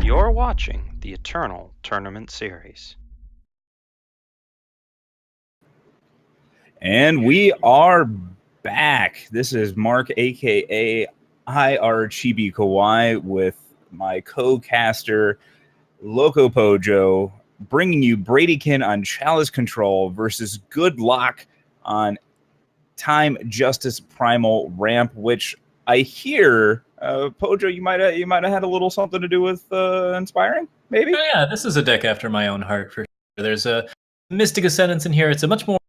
You're watching the Eternal Tournament Series. And we are back. This is Mark, aka Chibikawaii, with my co-caster LocoPojo, bringing you Bradykin on Chalice Control versus Gudlock on Time Justice Primal Ramp, which I hear, Pojo, you might have had a little something to do with inspiring, maybe? Oh, yeah, this is a deck after my own heart, for sure. There's a Mystic Ascendance in here. It's a much more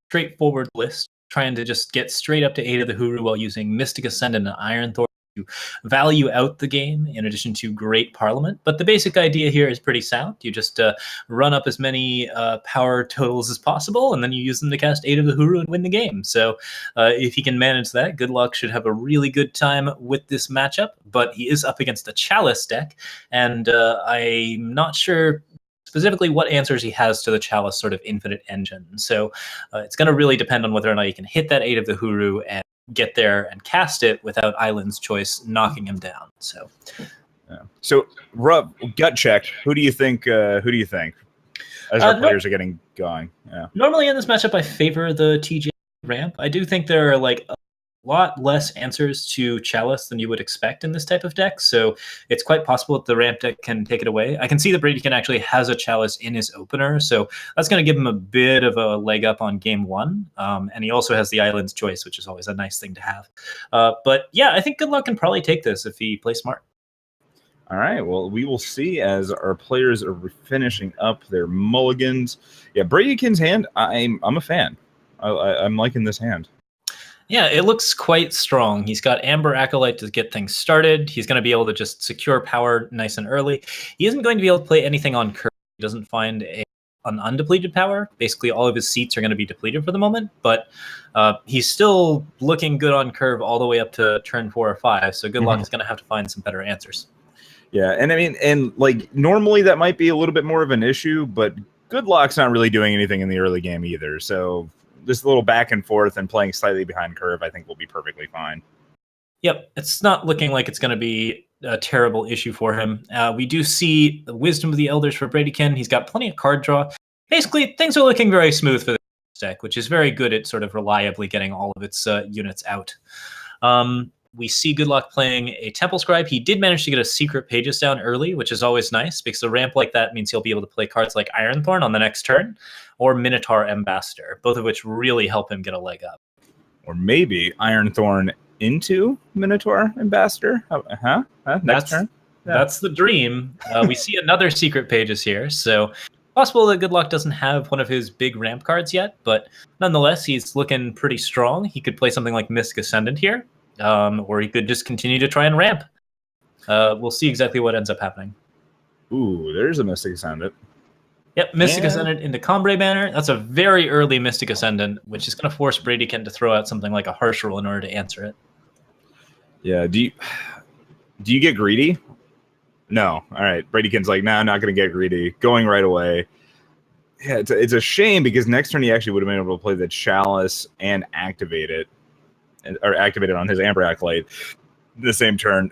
straightforward list, trying to just get straight up to 8 of the Huru while using Mystic Ascendant and Iron Thorn to value out the game, in addition to Great Parliament. But the basic idea here is pretty sound. You just run up as many power totals as possible, and then you use them to cast 8 of the Huru and win the game. So if he can manage that, Gudlock should have a really good time with this matchup. But he is up against a Chalice deck, and I'm not sure specifically what answers he has to the Chalice sort of infinite engine. So it's going to really depend on whether or not he can hit that 8 of the Huru and get there and cast it without Island's Choice knocking him down. So, So, Rob, gut check. Who do you think? As our players are getting going? Yeah. Normally in this matchup, I favor the TJ ramp. I do think there are like a lot less answers to Chalice than you would expect in this type of deck, so it's quite possible that the ramp deck can take it away. I can see that Bradykin actually has a Chalice in his opener, so that's going to give him a bit of a leg up on game one, and he also has the Island's Choice, which is always a nice thing to have. But yeah, I think Gudlock can probably take this if he plays smart. All right, well, we will see as our players are finishing up their mulligans. Yeah, Bradykin's hand, I'm a fan. I'm liking this hand. Yeah, it looks quite strong. He's got Amber Acolyte to get things started. He's going to be able to just secure power nice and early. He isn't going to be able to play anything on curve. He doesn't find an undepleted power. Basically, all of his seats are going to be depleted for the moment, but he's still looking good on curve all the way up to turn 4 or 5, so Gudlock is going to have to find some better answers. Yeah, and I mean, and like normally that might be a little bit more of an issue, but Gudlock's not really doing anything in the early game either, so this little back and forth and playing slightly behind curve, I think, will be perfectly fine. Yep, it's not looking like it's going to be a terrible issue for him. We do see the Wisdom of the Elders for Bradykin. He's got plenty of card draw. Basically, things are looking very smooth for this deck, which is very good at sort of reliably getting all of its units out. We see Gudlock playing a Temple Scribe. He did manage to get a Secret Pages down early, which is always nice, because a ramp like that means he'll be able to play cards like Iron Thorn on the next turn, or Minotaur Ambassador, both of which really help him get a leg up. Or maybe Iron Thorn into Minotaur Ambassador? Next turn? Yeah. That's the dream. We see another Secret Pages here, so possible that Gudlock doesn't have one of his big ramp cards yet, but nonetheless, he's looking pretty strong. He could play something like Mystic Ascendant here, or he could just continue to try and ramp. We'll see exactly what ends up happening. Ooh, there's a Mystic Ascendant. Yep, Mystic Ascendant into Combre Banner. That's a very early Mystic Ascendant, which is going to force Bradykin to throw out something like a Harsh Rule in order to answer it. Yeah, do you get greedy? No. All right, Bradykin's like, nah, I'm not going to get greedy. Going right away. Yeah, it's a shame, because next turn he actually would have been able to play the Chalice and activate it. Or activated on his Amber Acolyte the same turn.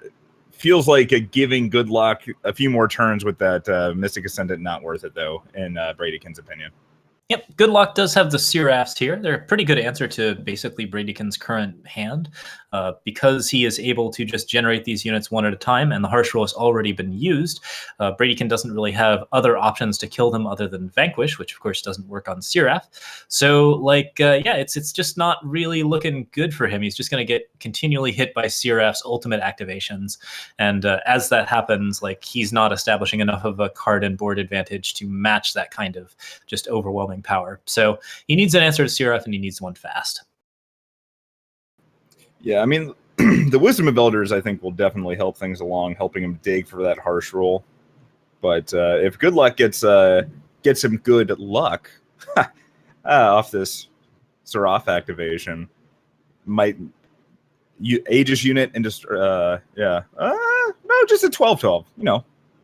Feels like giving Gudlock a few more turns with that Mystic Ascendant not worth it, though, in Bradykin's opinion. Yep, Gudlock does have the Seraphs here. They're a pretty good answer to basically Bradykin's current hand, because he is able to just generate these units one at a time, and the Harsh Rule has already been used. Bradykin doesn't really have other options to kill them other than Vanquish, which of course doesn't work on Seraph. So, it's just not really looking good for him. He's just going to get continually hit by Seraph's ultimate activations, and as that happens, he's not establishing enough of a card and board advantage to match that kind of just overwhelming power. So he needs an answer to Seraph, and he needs one fast. Yeah, I mean, the Wisdom of Elders, I think, will definitely help things along, helping him dig for that Harsh Rule. But if Gudlock gets him good luck off this Seraph activation, might Aegis unit and just no, just a 12-12,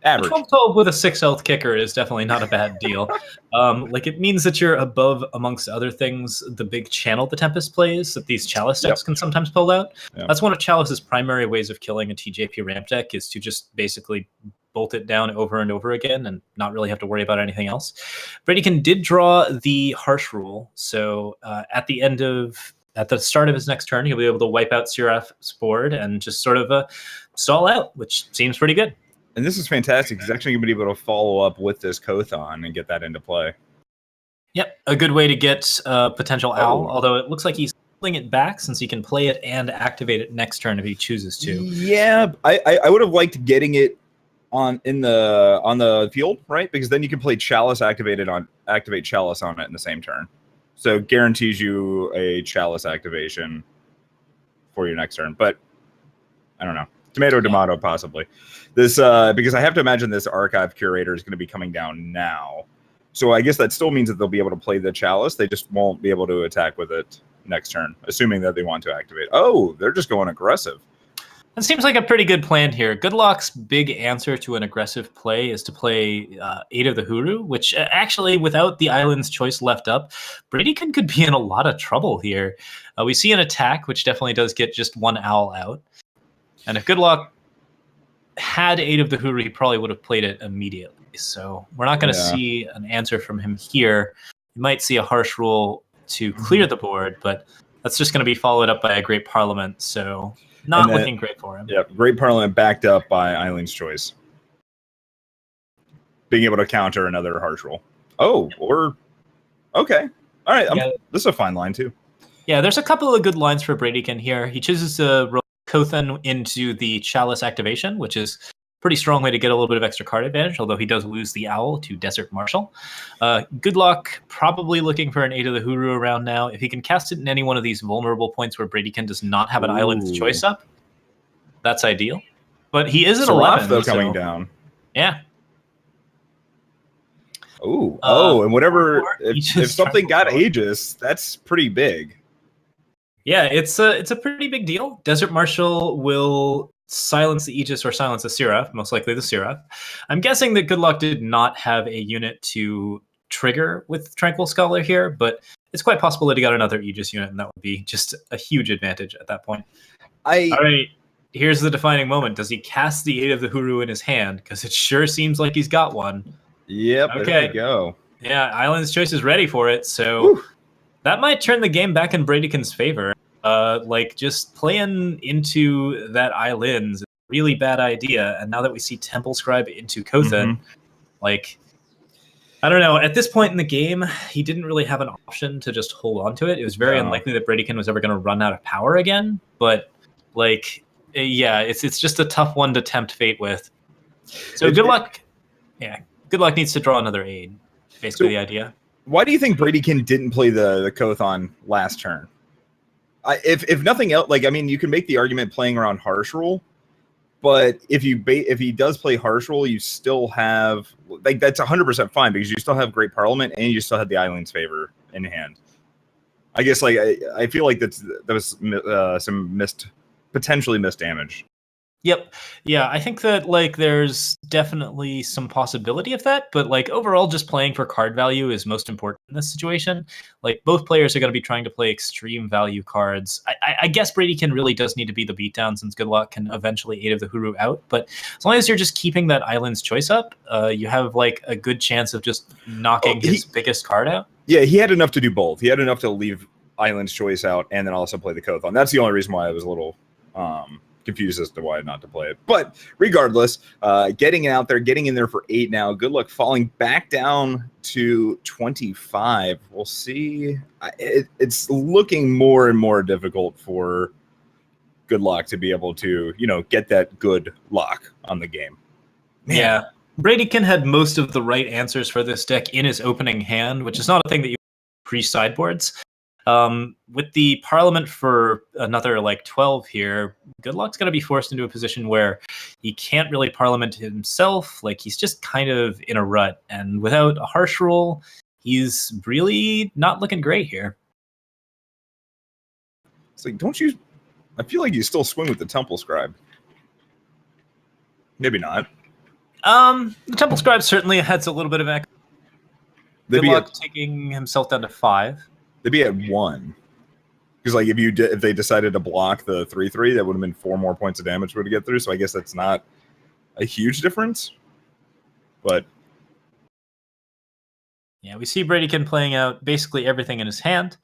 average. 12-12 with a 6 health kicker is definitely not a bad deal. It means that you're above, amongst other things, the big channel the Tempest plays that these Chalice decks can sometimes pull out. Yep. That's one of Chalice's primary ways of killing a TJP ramp deck, is to just basically bolt it down over and over again and not really have to worry about anything else. Bradykin did draw the Harsh Rule, so at the start of his next turn, he'll be able to wipe out Seraph's board and just sort of stall out, which seems pretty good. And this is fantastic. He's actually going to be able to follow up with this Kothon and get that into play. Yep, a good way to get potential Owl, although it looks like he's holding it back since he can play it and activate it next turn if he chooses to. Yeah, I would have liked getting it on the field, right? Because then you can play Chalice activate Chalice on it in the same turn. So it guarantees you a Chalice activation for your next turn. But I don't know. Tomato, possibly. This because I have to imagine this Archive Curator is going to be coming down now. So I guess that still means that they'll be able to play the Chalice. They just won't be able to attack with it next turn, assuming that they want to activate. Oh, they're just going aggressive. It seems like a pretty good plan here. Gudlock's big answer to an aggressive play is to play 8 of the Huru, which actually, without the Island's Choice left up, Bradykin could be in a lot of trouble here. We see an attack, which definitely does get just 1 Owl out. And if Gudlock had 8 of the Huru, he probably would have played it immediately. So we're not going to see an answer from him here. You might see a Harsh Rule to clear the board, but that's just going to be followed up by a Great Parliament, so not looking great for him. Yep, Great Parliament backed up by Island's Choice. Being able to counter another Harsh Rule. Oh, or... Okay. All right, this is a fine line, too. Yeah, there's a couple of good lines for Bradykin here. He chooses to roll Kothan into the Chalice activation, which is a pretty strong way to get a little bit of extra card advantage, although he does lose the Owl to Desert Marshal. Gudlock probably looking for an 8 of the Huru around now. If he can cast it in any one of these vulnerable points where Bradykin does not have an Island's Choice up, that's ideal. But he is at 11. Though, coming down. Yeah. Oh, and whatever, if something got Aegis, that's pretty big. Yeah, it's a pretty big deal. Desert Marshal will silence the Aegis or silence the Seraph, most likely the Seraph. I'm guessing that Gudlock did not have a unit to trigger with Tranquil Scholar here, but it's quite possible that he got another Aegis unit, and that would be just a huge advantage at that point. All right, here's the defining moment. Does he cast the 8 of the Huru in his hand? Because it sure seems like he's got one. Yep, okay. There we go. Yeah, Island's Choice is ready for it, so that might turn the game back in Bradykin's favor. Just playing into that Island's is a really bad idea, and now that we see Temple Scribe into Kothan, I don't know. At this point in the game, he didn't really have an option to just hold on to it. It was very unlikely that Bradykin was ever going to run out of power again, but, it's just a tough one to tempt fate with. So Gudlock needs to draw another aid, basically the idea. Why do you think Bradykin didn't play the Kothon last turn? If nothing else, you can make the argument playing around Harsh Rule, but if he does play Harsh Rule, you still have that's 100% fine because you still have Great Parliament and you still have the Island's Favor in hand. I guess I feel like that was some potentially missed damage. Yep. Yeah, I think that there's definitely some possibility of that, but overall just playing for card value is most important in this situation. Both players are going to be trying to play extreme value cards. I guess Bradykin really does need to be the beatdown since Gudlock can eventually 8 of the Huru out, but as long as you're just keeping that Island's Choice up, you have a good chance of just knocking his biggest card out. Yeah, he had enough to do both. He had enough to leave Island's Choice out and then also play the Kothon. That's the only reason why I was a little confused as to why not to play it. But regardless, getting out there, getting in there for 8 now. Gudlock falling back down to 25. We'll see. It's looking more and more difficult for Gudlock to be able to, get that good lock on the game. Man. Yeah. Bradykin had most of the right answers for this deck in his opening hand, which is not a thing that you pre-sideboards. With the Parliament for another 12 here, Gudlock's going to be forced into a position where he can't really Parliament himself. He's just kind of in a rut, and without a Harsh Rule, he's really not looking great here. It's don't you? I feel like you still swing with the Temple Scribe. Maybe not. The Temple Scribe certainly has a little bit of Gudlock taking himself down to 5. They'd be at 1. Because if they decided to block the 3/3, that would have been 4 more points of damage for it to get through. So I guess that's not a huge difference. But yeah, we see Bradykin playing out basically everything in his hand.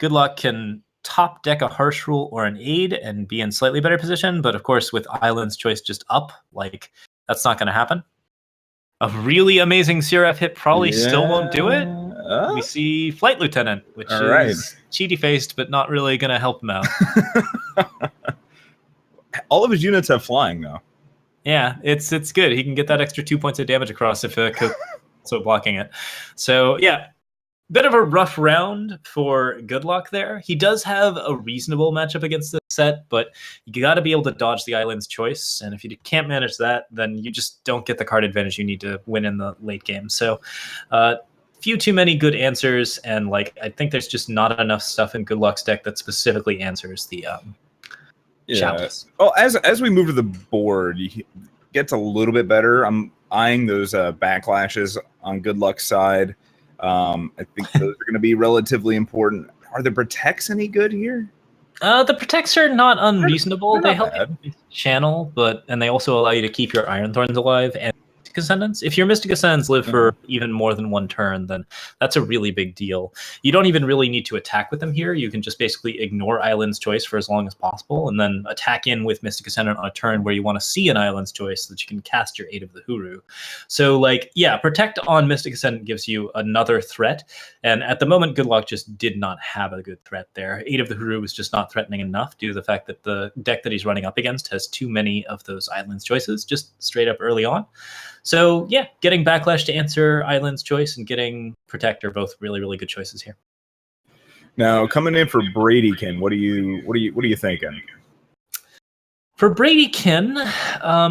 Gudlock can top deck a Harsh Rule or an Aid and be in slightly better position, but of course with Island's Choice just up, like, that's not going to happen. A really amazing CRF hit probably still won't do it. We see Flight Lieutenant, which is cheaty-faced, but not really going to help him out. All of his units have flying, though. Yeah, it's good. He can get that extra 2 points of damage across if so blocking it. So, yeah, bit of a rough round for Gudlock there. He does have a reasonable matchup against this set, but you got to be able to dodge the Island's Choice. And if you can't manage that, then you just don't get the card advantage you need to win in the late game. So, few too many good answers, and like I think there's just not enough stuff in Gudlock's deck that specifically answers the Chalice. Oh, as we move to the board, it gets a little bit better. I'm eyeing those backlashes on Gudlock's side. I think those are going to be relatively important. Are the protects any good here? The protects are not unreasonable. They're they not help bad. you channel, and they also allow you to keep your Iron Thorns alive and Mystic Ascendants. If your Mystic Ascendants live for even more than one turn, then that's a really big deal. You don't even really need to attack with them here. You can just basically ignore Island's Choice for as long as possible, and then attack in with Mystic Ascendant on a turn where you want to see an Island's Choice so that you can cast your Aid of the Huru. So, like, yeah, Protect on Mystic Ascendant gives you another threat, and at the moment, Gudlock just did not have a good threat there. Aid of the Huru was just not threatening enough due to the fact that the deck that he's running up against has too many of those Island's Choices just straight up early on. So yeah, getting Backlash to answer Island's Choice and getting Protect are both really, really good choices here. Now coming in for Bradykin, what are you thinking? For Bradykin,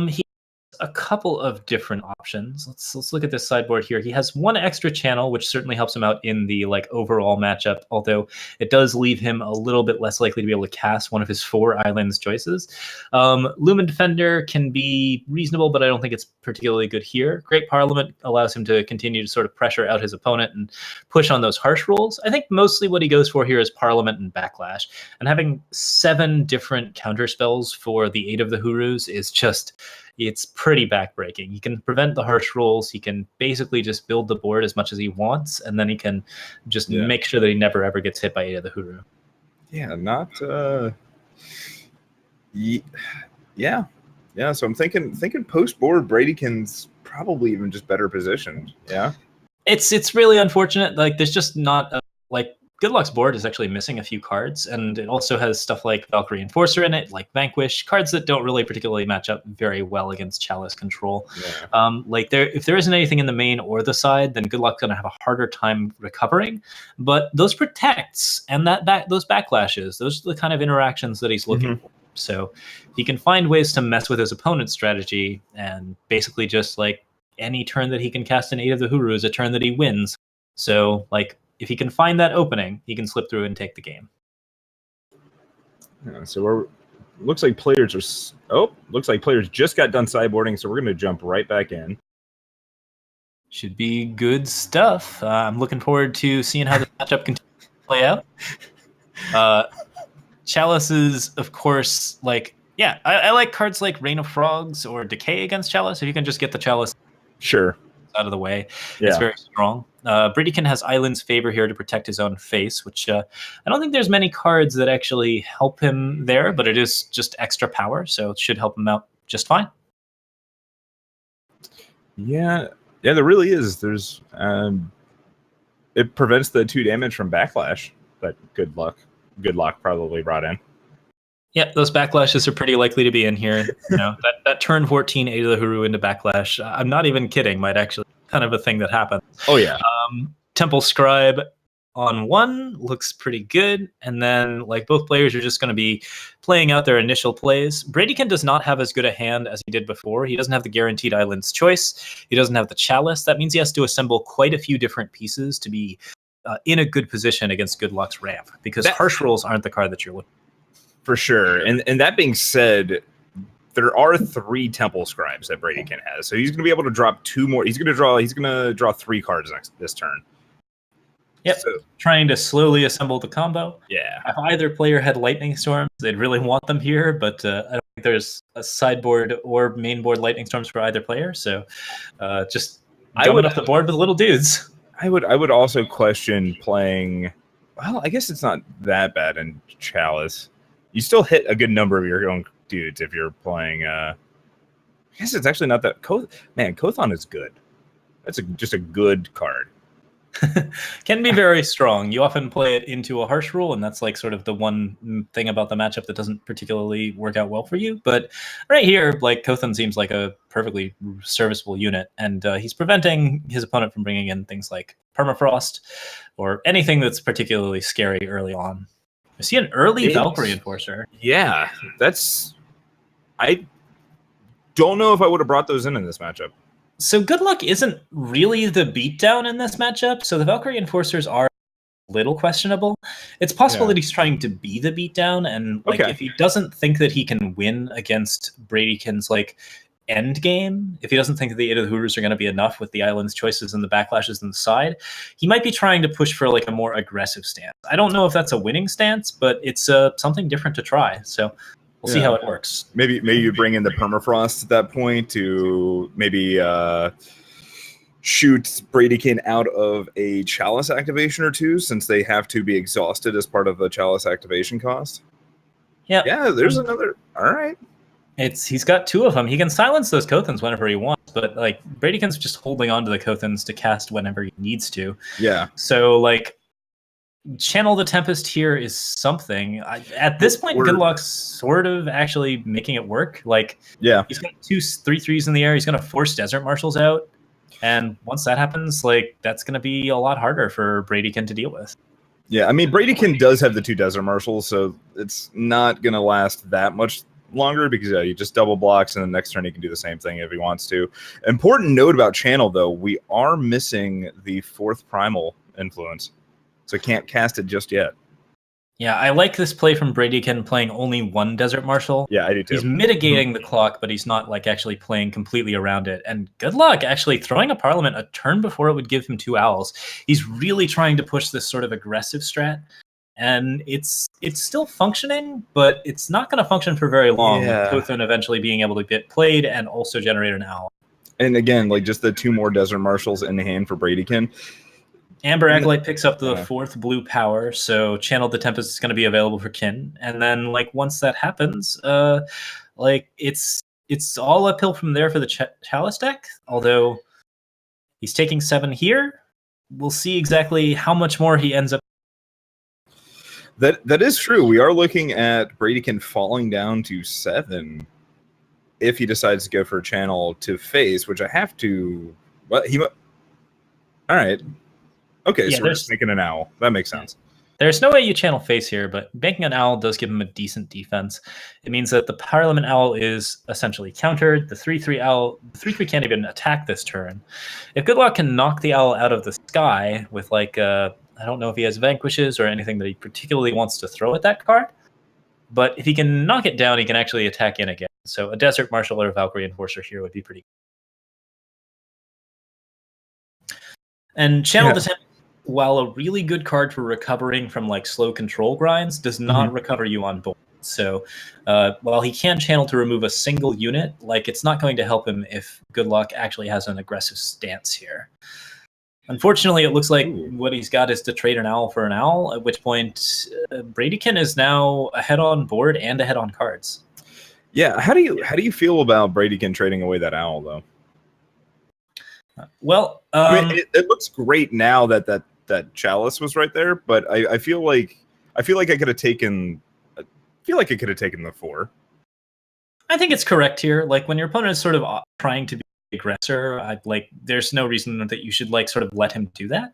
he has a couple of different options. Let's look at this sideboard here. He has one extra channel, which certainly helps him out in the like overall matchup, although it does leave him a little bit less likely to be able to cast one of his 4 Islands choices. Lumen Defender can be reasonable, but I don't think it's particularly good here. Great Parliament allows him to continue to sort of pressure out his opponent and push on those harsh rolls. I think mostly what he goes for here is Parliament and Backlash, and having 7 different counter spells for the Aid of the Hurus is just, it's pretty backbreaking. He can prevent the harsh rolls. He can basically just build the board as much as he wants, and then he can just make sure that he never ever gets hit by Aid of the Huru. Yeah, not. Yeah. So I'm thinking post board Bradykin's probably even just better positioned. Yeah. It's really unfortunate. Like there's just not like Gudlock's board is actually missing a few cards, and it also has stuff like Valkyrie Enforcer in it, like Vanquish, cards that don't really particularly match up very well against Chalice control. Yeah. If there isn't anything in the main or the side, then Gudlock's going to have a harder time recovering. But those protects and those backlashes, those are the kind of interactions that he's looking for. So he can find ways to mess with his opponent's strategy, and basically just like any turn that he can cast an Aid of the Huru is a turn that he wins. So like, if he can find that opening, he can slip through and take the game. Yeah, so looks like players just got done sideboarding, so we're going to jump right back in. Should be good stuff. I'm looking forward to seeing how the matchup continues to play out. Chalice is, of course, like, yeah, I like cards like Rain of Frogs or Decay against Chalice. If you can just get the Chalice out of the way, it's very strong. Bradykin has Island's Favor here to protect his own face, which I don't think there's many cards that actually help him there, but it is just extra power, so it should help him out just fine. Yeah, there really is. There's it prevents the 2 damage from Backlash that Gudlock probably brought in. Yeah, those backlashes are pretty likely to be in here. You know, that turn 14 Aid of the Huru into backlash, I'm not even kidding, might actually be kind of a thing that happens. Oh, yeah. Temple Scribe on 1 looks pretty good, and then like both players are just going to be playing out their initial plays. Bradykin does not have as good a hand as he did before. He doesn't have the guaranteed Island's Choice. He doesn't have the Chalice. That means he has to assemble quite a few different pieces to be in a good position against Gudlock's ramp, because harsh rolls aren't the card that you're looking for sure. And that being said, there are 3 Temple Scribes that Bradykin has, so he's going to be able to drop 2 more. He's going to draw 3 cards this turn. Yep. So, trying to slowly assemble the combo. Yeah. If either player had Lightning Storms, they'd really want them here, but I don't think there's a sideboard or mainboard Lightning Storms for either player. So just gumming up the board with little dudes. I would also question playing. Well, I guess it's not that bad in Chalice. You still hit a good number of your own dudes if you're playing. I guess it's actually not that. Man, Kothon is good. That's just a good card. Can be very strong. You often play it into a harsh rule, and that's like sort of the one thing about the matchup that doesn't particularly work out well for you. But right here, like Kothon seems like a perfectly serviceable unit, and he's preventing his opponent from bringing in things like Permafrost or anything that's particularly scary early on. I see an early Valkyrie Enforcer. Yeah, I don't know if I would have brought those in this matchup. So Gudlock isn't really the beatdown in this matchup, so the Valkyrie Enforcers are a little questionable. It's possible that he's trying to be the beatdown, and like if he doesn't think that he can win against Bradykin's like end game, if he doesn't think that the 8 of the Hooroo's are going to be enough with the island's choices and the backlashes on the side, he might be trying to push for like a more aggressive stance. I don't know if that's a winning stance, but it's something different to try. So we'll see how it works. Maybe you bring in the Permafrost at that point to maybe shoot Bradykin out of a Chalice activation or two, since they have to be exhausted as part of the Chalice activation cost. Yeah. Yeah, there's another. All right. He's got 2 of them. He can silence those Kothons whenever he wants, but like Bradykin's just holding on to the Kothons to cast whenever he needs to. Yeah. So like Channel the Tempest here is something. At this point, Gudlock's sort of actually making it work. Like, he's got 2 3/3s in the air. He's going to force Desert Marshals out, and once that happens, like that's going to be a lot harder for Bradykin to deal with. Yeah, I mean Bradykin does have the 2 Desert Marshals, so it's not going to last that much longer because he just double blocks, and the next turn he can do the same thing if he wants to. Important note about Channel, though, we are missing the 4th Primal influence. So can't cast it just yet. Yeah, I like this play from Bradykin playing only 1 Desert Marshal. Yeah, I do too. He's mitigating the clock, but he's not like actually playing completely around it. And Gudlock actually throwing a Parliament a turn before it would give him 2 Owls. He's really trying to push this sort of aggressive strat. And it's still functioning, but it's not going to function for very long. With Kothon eventually being able to get played and also generate an Owl. And again, like just the 2 more Desert Marshals in the hand for Bradykin. Amber Acolyte picks up the 4th blue power, so Channel the Tempest is going to be available for Kin. And then, like, once that happens, like it's all uphill from there for the Chalice deck. Although he's taking 7 here, we'll see exactly how much more he ends up. That is true. We are looking at Bradykin falling down to 7 if he decides to go for a Channel to face, which I have to. Well, all right. Okay, so we're just making an Owl. That makes sense. There's no way you channel face here, but banking an Owl does give him a decent defense. It means that the Parliament Owl is essentially countered. The 3/3 Owl, the 3/3 can't even attack this turn. If Gudlock can knock the Owl out of the sky with like I don't know if he has Vanquishes or anything that he particularly wants to throw at that card, but if he can knock it down, he can actually attack in again. So a Desert Marshal or a Valkyrie Enforcer here would be pretty good. And Channel the Tempest, while a really good card for recovering from like slow control grinds, does not recover you on board. So while he can channel to remove a single unit, like it's not going to help him if Gudlock actually has an aggressive stance here. Unfortunately, it looks like what he's got is to trade an Owl for an Owl, at which point Bradykin is now ahead on board and ahead on cards. Yeah, how do you feel about Bradykin trading away that Owl though? Well, I mean, it looks great now that Chalice was right there, but I feel like I could have taken. I feel like I could have taken the 4. I think it's correct here. Like when your opponent is sort of trying to be the aggressor, there's no reason that you should like sort of let him do that.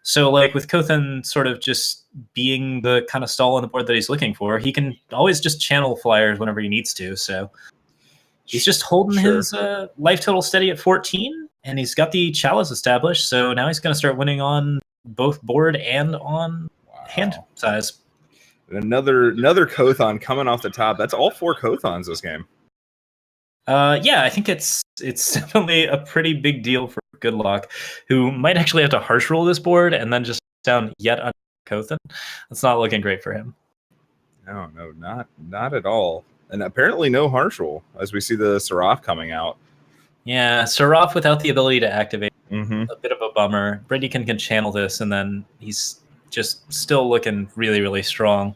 So like with Kothon sort of just being the kind of stall on the board that he's looking for, he can always just channel flyers whenever he needs to. So he's just holding his life total steady at 14. And he's got the Chalice established, so now he's going to start winning on both board and on hand size. Another Kothon coming off the top. That's all 4 Kothons this game. Yeah, I think it's definitely a pretty big deal for Gudlock, who might actually have to harsh roll this board and then just down yet another Kothon. That's not looking great for him. No, not at all. And apparently no harsh roll, as we see the Seraph coming out. Yeah, Seraph without the ability to activate Mm-hmm. A bit of a bummer. Bradykin can channel this, and then he's just still looking really, really strong.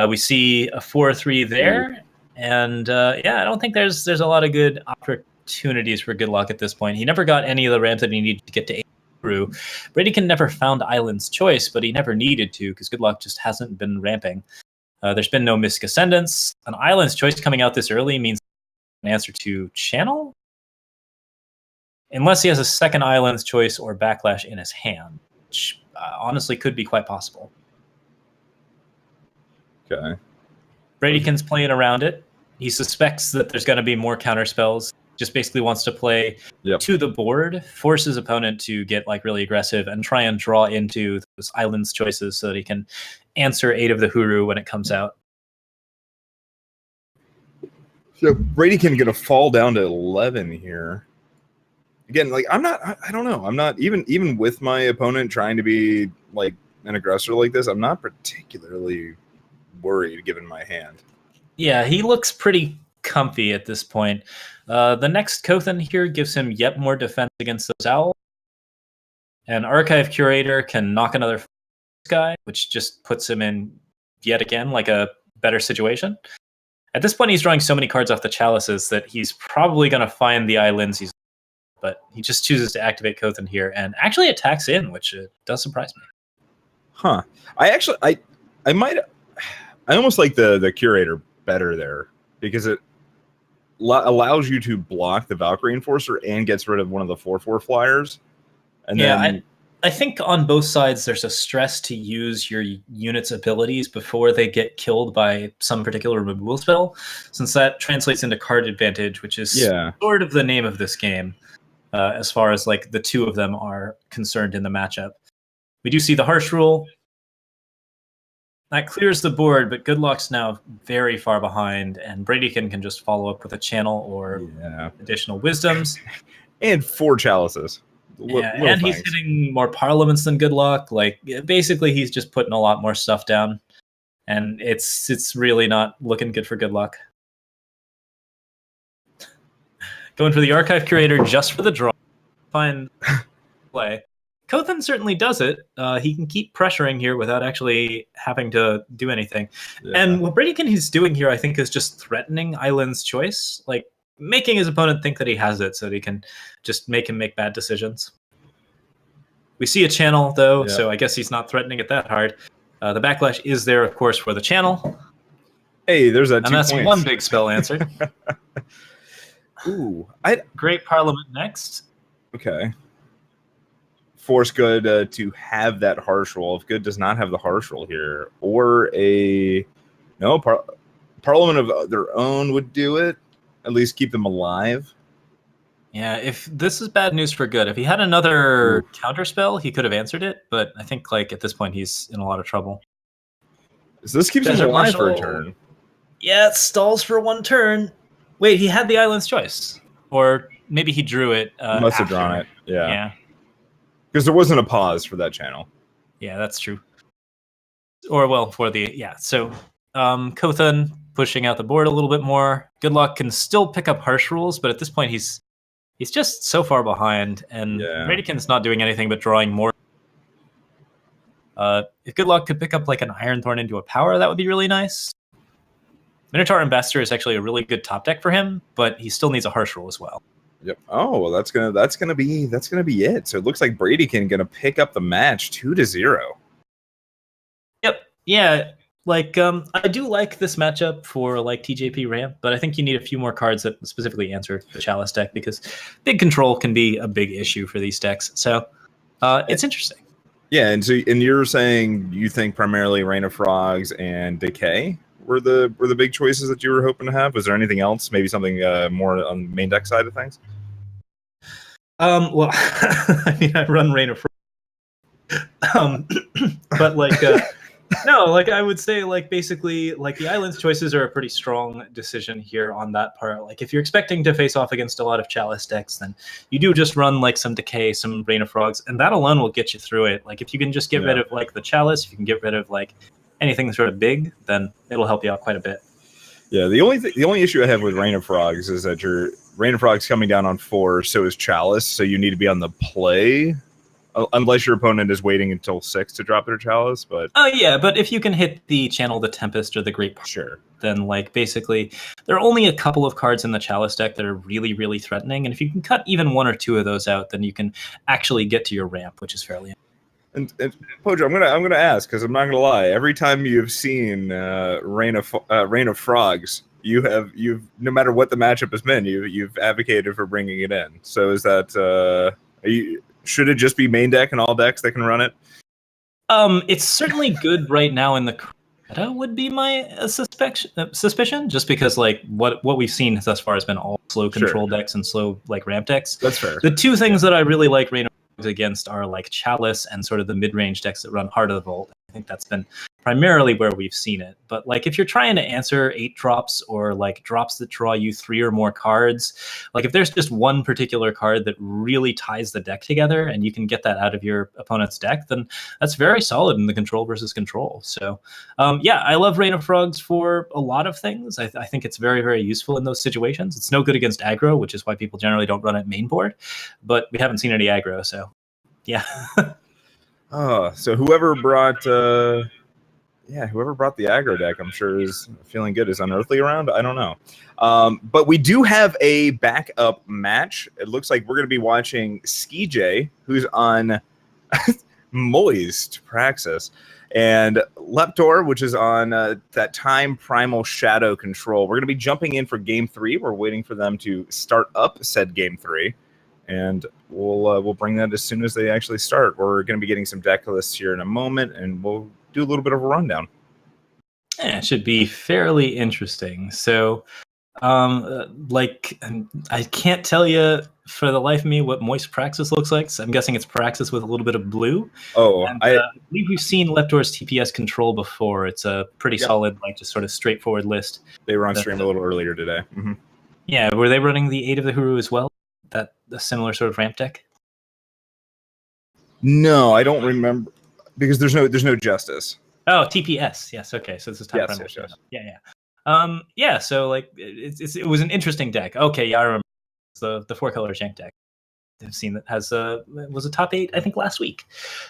We see a 4-3 there, and yeah, I don't think there's a lot of good opportunities for Gudlock at this point. He never got any of the ramps that he needed to get to 8 through. Bradykin never found Island's Choice, but he never needed to because Gudlock just hasn't been ramping. There's been no Mystic Ascendance. An Island's Choice coming out this early means an answer to channel, unless he has a second Island's Choice or Backlash in his hand, which honestly could be quite possible. Okay. Bradykin's playing around it. He suspects that there's going to be more counter spells. Just basically wants to play to the board, force his opponent to get like really aggressive and try and draw into those Island's Choices so that he can answer 8 of the Huru when it comes out. So Bradykin gonna fall down to 11 here. Again, like I don't know. I'm not even with my opponent trying to be like an aggressor like this. I'm not particularly worried given my hand. Yeah, he looks pretty comfy at this point. The next Kothan here gives him yet more defense against those owls. And Archive Curator can knock another guy, which just puts him in yet again like a better situation. At this point, he's drawing so many cards off the chalices that he's probably going to find the islands. But he just chooses to activate Kothan here and actually attacks in, which does surprise me. Huh. I almost like the Curator better there because it allows you to block the Valkyrie Enforcer and gets rid of one of the 4/4 flyers. And then I think on both sides there's a stress to use your unit's abilities before they get killed by some particular removal spell, since that translates into card advantage, which is sort of the name of this game, as far as like the two of them are concerned in the matchup. We do see the Harsh Rule. That clears the board, but Gudlock's now very far behind, and Bradykin can just follow up with a channel or additional wisdoms. And 4 chalices. And he's hitting more parliaments than Gudlock. Like, basically, he's just putting a lot more stuff down, and it's really not looking good for Gudlock. Going for the Archive Curator just for the draw. Fine play. Kothan certainly does it. He can keep pressuring here without actually having to do anything. Yeah. And what Bradykin is doing here, I think, is just threatening Island's Choice, like making his opponent think that he has it so that he can just make him make bad decisions. We see a channel, though, so I guess he's not threatening it that hard. The Backlash is there, of course, for the channel. Hey, there's that 2 and that's points. One big spell answered. Ooh. Great Parliament next. Okay. Force Good to have that Harsh Roll. If Good does not have the Harsh Roll here, or Parliament of their own would do it. At least keep them alive. Yeah, if this is bad news for Good. If he had another counter spell, he could have answered it. But I think like at this point he's in a lot of trouble. So this keeps him alive for a turn. Yeah, it stalls for 1 turn. Wait, he had the Island's Choice, or maybe he drew it. He must have drawn it. Yeah. Because there wasn't a pause for that channel. Yeah, that's true. Or, well, for the... Yeah, so Kothan pushing out the board a little bit more. Gudlock can still pick up Harsh Rules, but at this point he's just so far behind, and Bradykin's not doing anything but drawing more. If Gudlock could pick up like an Iron Thorn into a power, that would be really nice. Minotaur Ambassador is actually a really good top deck for him, but he still needs a Harsh Rule as well. Yep. Oh, well, that's gonna be it. So it looks like Bradykin gonna pick up the match 2-0. Yep. Yeah. Like I do like this matchup for like TJP ramp, but I think you need a few more cards that specifically answer the Chalice deck because big control can be a big issue for these decks. So it's interesting. Yeah, and you're saying you think primarily Rain of Frogs and Decay were the big choices that you were hoping to have? Was there anything else? Maybe something more on the main deck side of things? Well, I mean, I run Rain of Frogs. But like, no, like I would say, like basically, like the Island's Choices are a pretty strong decision here on that part. Like if you're expecting to face off against a lot of Chalice decks, then you do just run like some Decay, some Rain of Frogs, and that alone will get you through it. Like if you can just get rid of like the Chalice, if you can get rid of like anything sort of big, then it'll help you out quite a bit. Yeah, the only issue I have with Rain of Frogs is that Rain of Frog's coming down on 4, so is Chalice, so you need to be on the play. Unless your opponent is waiting until 6 to drop their Chalice, but... Oh, yeah, but if you can hit the Channel the Tempest or the Great Part, sure. then, like, basically, there are only a couple of cards in the Chalice deck that are really, really threatening, and if you can cut even 1 or 2 of those out, then you can actually get to your ramp, which is fairly... And Pojo, I'm gonna ask, because I'm not gonna lie. Every time you've seen Rain of Frogs, you've no matter what the matchup has been, you've advocated for bringing it in. So is that should it just be main deck and all decks that can run it? It's certainly good right now in the meta would be my suspicion, just because like what we've seen thus far has been all slow control decks and slow like ramp decks. That's fair. The two things that I really like Rain of Frogs against are like Chalice and sort of the mid-range decks that run Heart of the Vault. I think that's been primarily where we've seen it. But like if you're trying to answer 8 drops or like drops that draw you 3 or more cards, like if there's just one particular card that really ties the deck together and you can get that out of your opponent's deck, then that's very solid in the control versus control. So yeah, I love Rain of Frogs for a lot of things. I think it's very, very useful in those situations. It's no good against aggro, which is why people generally don't run it main board, but we haven't seen any aggro, so yeah. So whoever brought the aggro deck, I'm sure is feeling good. Is Unearthly around? I don't know. But we do have a backup match. It looks like we're going to be watching TheSkeeJay, who's on Moist Praxis, and Leptor, which is on that Time Primal Shadow Control. We're going to be jumping in for Game 3. We're waiting for them to start up said Game 3. And we'll bring that as soon as they actually start. We're going to be getting some deck lists here in a moment, and we'll do a little bit of a rundown. Yeah, it should be fairly interesting. So, like, I can't tell you for the life of me what Moist Praxis looks like. So I'm guessing it's Praxis with a little bit of blue. Oh, and, I believe we've seen Leptor's TPS control before. It's a pretty solid, like, just sort of straightforward list. They were on stream a little earlier today. Mm-hmm. Yeah, were they running the 8 of the Huru as well? That a similar sort of ramp deck? No, I don't remember because there's no justice. Oh, TPS. Yes. Okay. So this is Time Primal. Yes. Yeah. Yeah. So like it was an interesting deck. Okay. Yeah, I remember the 4-color Jank deck. I've seen that has was a top 8 I think last week.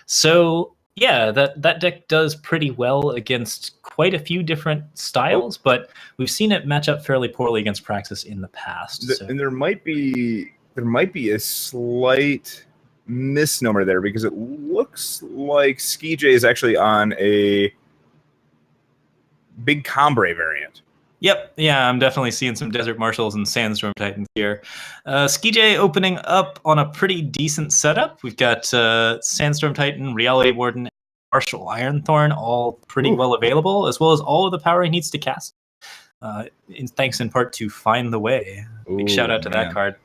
So yeah, that deck does pretty well against quite a few different styles, but we've seen it match up fairly poorly against Praxis in the past. And there might be a slight misnomer there because it looks like TheSkeeJay is actually on a big Combre variant. Yep, yeah, I'm definitely seeing some Desert Marshals and Sandstorm Titans here. TheSkeeJay opening up on a pretty decent setup. We've got Sandstorm Titan, Reality Warden, Marshal Ironthorn, all pretty well available, as well as all of the power he needs to cast. Thanks in part to Find the Way. Big shout out to that card.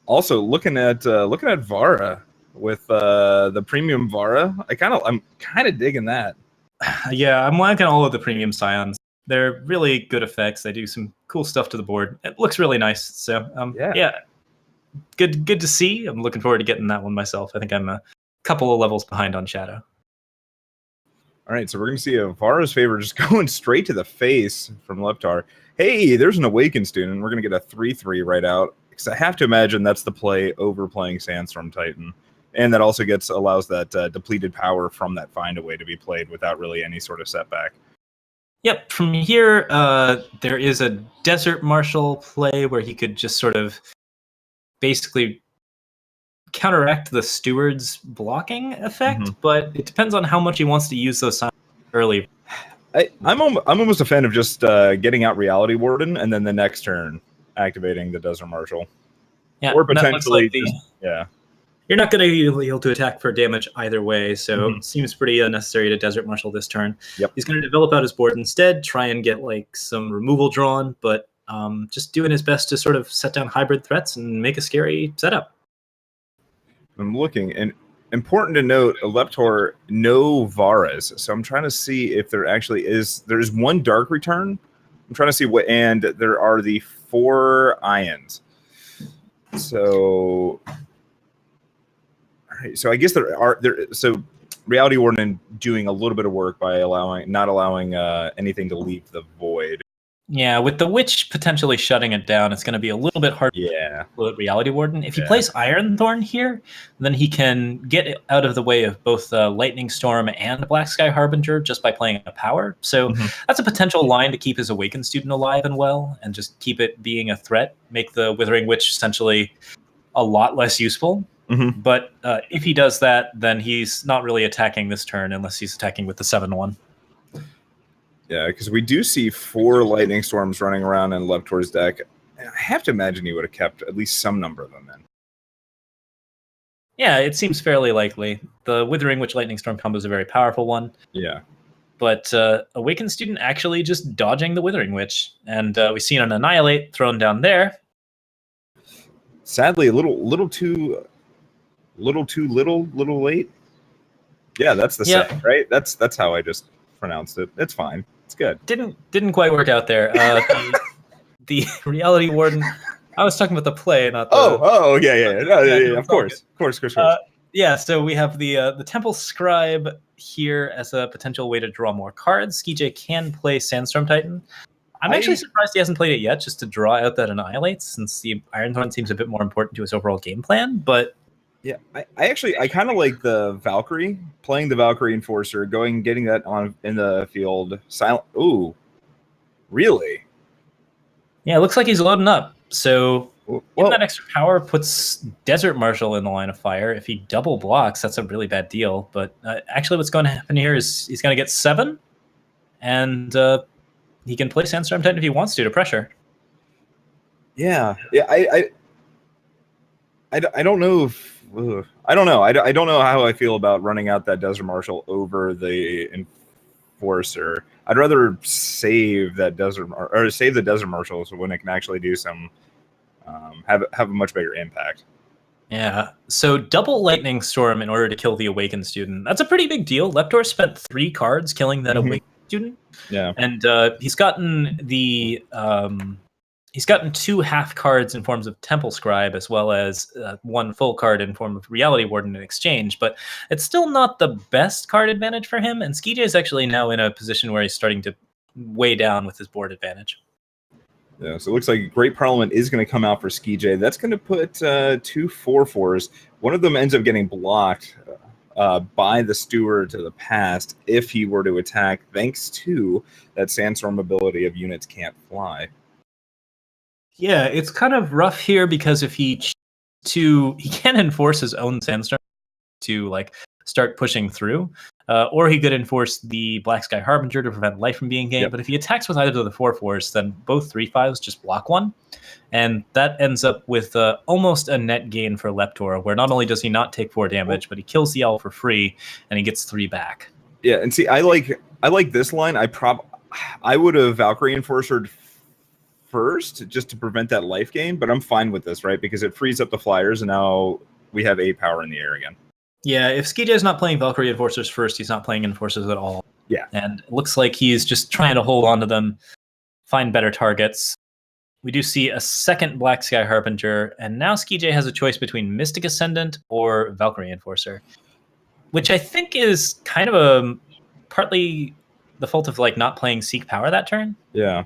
Also, looking at Vara with the premium Vara, I'm kind of digging that. Yeah, I'm liking all of the premium Scions. They're really good effects. They do some cool stuff to the board. It looks really nice. So yeah, good to see. I'm looking forward to getting that one myself. I think I'm a couple of levels behind on Shadow. All right, so we're going to see a Vara's favor just going straight to the face from Leptar. Hey, there's an Awakened student. We're going to get a 3/3 right out. Because I have to imagine that's the play over playing Sandstorm Titan. And that also allows that depleted power from that Find a Way to be played without really any sort of setback. Yep, from here, there is a Desert Marshal play where he could just sort of basically counteract the Steward's blocking effect, but it depends on how much he wants to use those signs early. I'm almost a fan of just getting out Reality Warden and then the next turn activating the Desert Marshal. Yeah, or potentially, like you're not going to be able to attack for damage either way, so it seems pretty unnecessary to Desert Marshal this turn. Yep. He's going to develop out his board instead, try and get like some removal drawn, but just doing his best to sort of set down hybrid threats and make a scary setup. I'm looking, and important to note, Leptor, no Varas. So I'm trying to see if there actually is. There's one Dark Return. I'm trying to see what, and there are the 4 Ions. So, all right. So I guess so Reality Warden doing a little bit of work by not allowing anything to leave the void. Yeah, with the Witch potentially shutting it down, it's going to be a little bit hard Yeah. with Reality Warden. If he Yeah. plays Iron Thorn here, then he can get out of the way of both Lightning Storm and Black Sky Harbinger just by playing a power. So that's a potential line to keep his Awakened Student alive and well, and just keep it being a threat, make the Withering Witch essentially a lot less useful. But if he does that, then he's not really attacking this turn unless he's attacking with the 7/1. Yeah, because we do see 4 Lightning Storms running around in Leptor's deck. I have to imagine he would have kept at least some number of them in. Yeah, it seems fairly likely. The Withering Witch Lightning Storm combo is a very powerful one. Yeah. But Awakened Student actually just dodging the Withering Witch. And we see an Annihilate thrown down there. Sadly, a little too late. Yeah, that's the saying, right? That's how I just pronounced it. It's fine. It's good. Didn't quite work out there. The Reality Warden. I was talking about the play, not the. Yeah. No, yeah. Of course. Yeah, so we have the Temple Scribe here as a potential way to draw more cards. TheSkeeJay can play Sandstorm Titan. I'm actually surprised he hasn't played it yet, just to draw out that Annihilate, since the Iron Thorn seems a bit more important to his overall game plan. But yeah, I kind of like the Valkyrie, playing the Valkyrie Enforcer, getting that on in the field. Silent. Ooh, really? Yeah, it looks like he's loading up. So that extra power puts Desert Marshal in the line of fire. If he double blocks, that's a really bad deal. But actually what's going to happen here is he's going to get 7, and he can play Sandstorm Titan if he wants to pressure. Yeah. I don't know if I don't know. I don't know how I feel about running out that Desert Marshal over the Enforcer. I'd rather save the Desert Marshal so when it can actually do some have a much bigger impact. Yeah. So double Lightning Storm in order to kill the Awakened Student. That's a pretty big deal. Leptor spent 3 cards killing that Awakened Student. Yeah. And he's gotten the he's gotten 2 half cards in forms of Temple Scribe, as well as 1 full card in form of Reality Warden in exchange. But it's still not the best card advantage for him. And TheSkeeJay is actually now in a position where he's starting to weigh down with his board advantage. Yeah, so it looks like Great Parliament is going to come out for TheSkeeJay. That's going to put 2 4/4s. One of them ends up getting blocked by the Steward to the past if he were to attack, thanks to that Sandstorm ability of units can't fly. Yeah, it's kind of rough here because if he can enforce his own Sandstorm to start pushing through, or he could enforce the Black Sky Harbinger to prevent life from being gained. Yep. But if he attacks with either of the 4/4s, then both 3/5s just block 1, and that ends up with almost a net gain for Leptor, where not only does he not take 4 damage, but he kills the owl for free, and he gets 3 back. Yeah, and see, I like this line. I would have Valkyrie Enforcered first just to prevent that life gain, but I'm fine with this, right? Because it frees up the flyers, and now we have 8 power in the air again. Yeah, if TheSkeeJay is not playing Valkyrie Enforcers first, he's not playing Enforcers at all. Yeah. And it looks like he's just trying to hold on to them, find better targets. We do see a second Black Sky Harbinger, and now TheSkeeJay has a choice between Mystic Ascendant or Valkyrie Enforcer, which I think is kind of partly the fault of not playing Seek Power that turn. Yeah.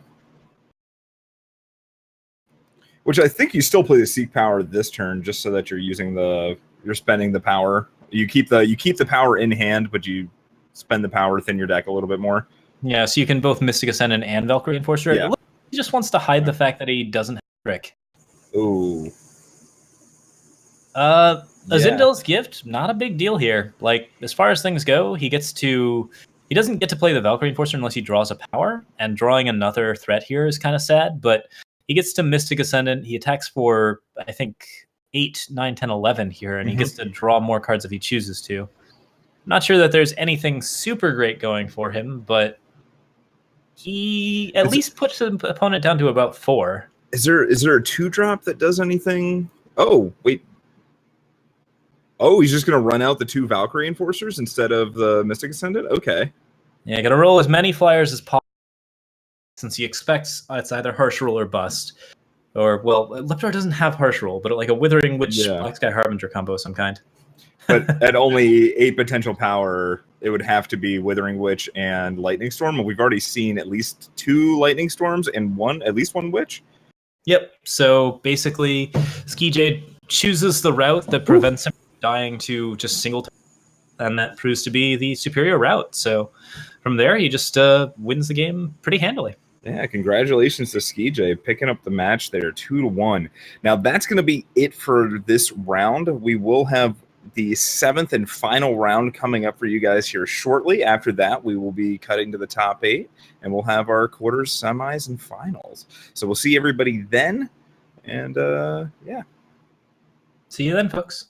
Which I think you still play the Seek Power this turn, just so that you're spending the power. You keep the power in hand, but you spend the power within your deck a little bit more. Yeah, so you can both Mystic Ascendant and Valkyrie Enforcer. Yeah. He just wants to hide the fact that he doesn't have a trick. Ooh. Azindel's Gift, not a big deal here. As far as things go, he doesn't get to play the Valkyrie Enforcer unless he draws a power, and drawing another threat here is kind of sad, but he gets to Mystic Ascendant. He attacks for, I think, 8, 9, 10, 11 here, and he gets to draw more cards if he chooses to. Not sure that there's anything super great going for him, but he at least puts the opponent down to about 4. Is there a 2-drop that does anything? Oh, wait. Oh, he's just going to run out the 2 Valkyrie Enforcers instead of the Mystic Ascendant? Okay. Yeah, got to roll as many flyers as possible, since he expects it's either Harsh Rule or Bust. Or, well, Leptor doesn't have Harsh Rule, but a Withering Witch Black Sky Harbinger combo of some kind. But at only 8 potential power, it would have to be Withering Witch and Lightning Storm. And we've already seen at least 2 Lightning Storms and at least one Witch. Yep. So basically, TheSkeeJay chooses the route that prevents him from dying to just single, and that proves to be the superior route. So from there, he just wins the game pretty handily. Yeah, congratulations to TheSkeeJay picking up the match there, 2-1. Now that's going to be it for this round. We will have the 7th and final round coming up for you guys here shortly. After that, we will be cutting to the top 8, and we'll have our quarters, semis, and finals. So we'll see everybody then, and yeah. See you then, folks.